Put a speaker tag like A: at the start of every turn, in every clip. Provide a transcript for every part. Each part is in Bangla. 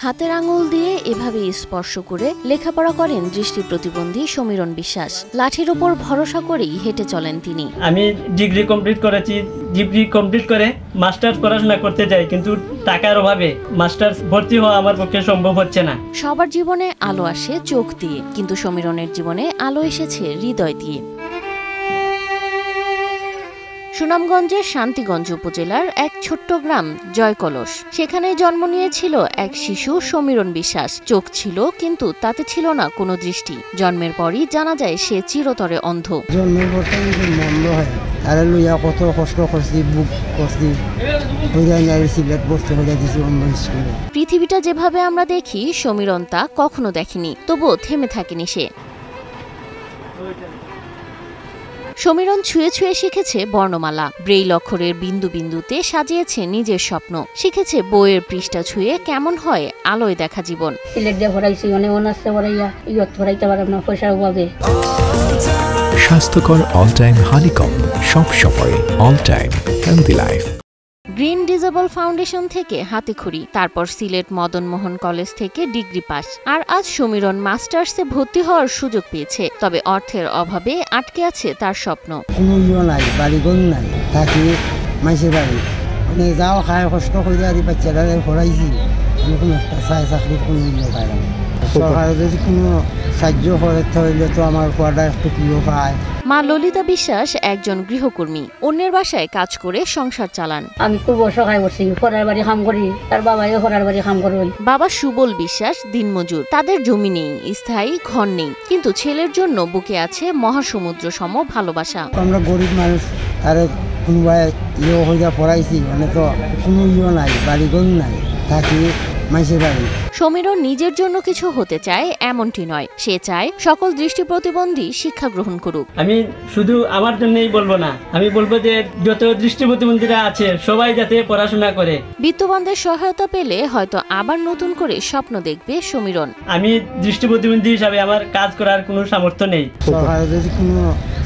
A: হাতের আঙুল দিয়ে এভাবে স্পর্শ করে লেখাপড়া করেন দৃষ্টি প্রতিবন্ধী সমীরণ বিশ্বাস। লাঠির উপর ভরসা করেই হেঁটে চলেন তিনি।
B: আমি ডিগ্রি কমপ্লিট করেছি, ডিগ্রি কমপ্লিট করে মাস্টার্স পড়াশোনা করতে যাই, কিন্তু টাকার অভাবে মাস্টার্স ভর্তি হওয়া আমার পক্ষে সম্ভব হচ্ছে না।
A: সবার জীবনে আলো আসে চোখ দিয়ে, কিন্তু সমীরণের জীবনে আলো এসেছে হৃদয় দিয়ে। সুনামগঞ্জের শান্তিগঞ্জ উপজেলার এক ছোট্ট গ্রাম জয়কলস, সেখানে জন্ম নিয়েছিল এক শিশু সমীরণ বিশ্বাস। চোখ ছিল, কিন্তু তাতে ছিল না কোনো দৃষ্টি। জন্মের পরই জানা যায় সে চিরতরে অন্ধ।
C: জন্মের পর মন্দ হয়, আরে লইয়া কত কষ্ট করছি, বুক করছি, সিলেট ভর্তি হয়ে দিয়েছি অন্য স্কুলে।
A: পৃথিবীটা যেভাবে আমরা দেখি, সমীরণ তা কখনো দেখেনি, তবুও থেমে থাকেনি সে। সমীরণ ছুঁয়ে ছুঁয়ে শিখেছে বর্ণমালা, ব্রেইল অক্ষরের বিন্দু বিন্দুতে সাজিয়েছে নিজের স্বপ্ন, শিখেছে বইয়ের পৃষ্ঠা ছুঁয়ে কেমন হয় আলোয় দেখা জীবন।
D: স্বাস্থ্যকর অল টাইম হানিকম, সব সময় all time healthy life.
A: Green disable foundation থেকে হাতেখড়ি, তারপর সিলেট মদন মোহন কলেজ থেকে ডিগ্রি পাস, আর আজ সমীরণ মাস্টার্সে ভর্তি হওয়ার সুযোগ পেয়েছে। তবে অর্থের অভাবে আটকে আছে তার স্বপ্ন।
C: কোনো নাই, বাড়িঘর নাই, থাকি মাইসের বাড়ি, মানে যাও খায় কষ্ট করে আর বাচ্চারা পড়াইছি, কোনো একটা চাই চাকরির কোনো পায় না। সরকারে যদি কোনো সাহায্য করতে হইলে তো আমার কোয়াটা একটু প্রিয় পায়।
A: মা ললিতা বিশ্বাস একজন গৃহকর্মী, অন্যের বাসায় কাজ করে সংসার চালান।
E: আমি খুব অসহায় বসি, ঘরের বাড়ি কাম করি, তার বাবাও ঘরের বাড়ি কাম করে।
A: বাবা সুবল বিশ্বাস দিনমজুর, তাদের জমি নেই, স্থায়ী ঘর নেই, কিন্তু ছেলের জন্য বুকে আছে মহাসমুদ্র সম ভালোবাসা।
C: আমরা গরিব মানুষ, তারে কোনোবাই হইয়া পড়াইছি, মানে তো কোনো নাই, বাড়িঘর নাই, থাকি মাইসের বাড়ি।
A: সমীরণ নিজের জন্য কিছু হতে চায় এমনটি নয়, সে চায় সকল দৃষ্টি প্রতিবন্ধী শিক্ষা গ্রহণ করুক।
B: আমি শুধু আমার জন্যই বলবো না, আমি বলবো যে যত দৃষ্টি প্রতিবন্ধীরা আছে সবাই যাতে পড়াশোনা করে।
A: বিত্তবানদের সহায়তা পেলে হয়তো আবার নতুন করে স্বপ্ন দেখবে সমীরণ।
B: আমি দৃষ্টি প্রতিবন্ধী হিসাবে আমার কাজ করার কোনো সামর্থ্য নেই।
C: সরকারে যদি কোনো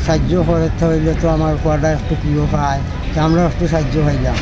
C: সাহায্য করতে হইলে তো আমার কোয়াটা একটু প্রিয় পায়, আমরা একটু সাহায্য পাইলাম।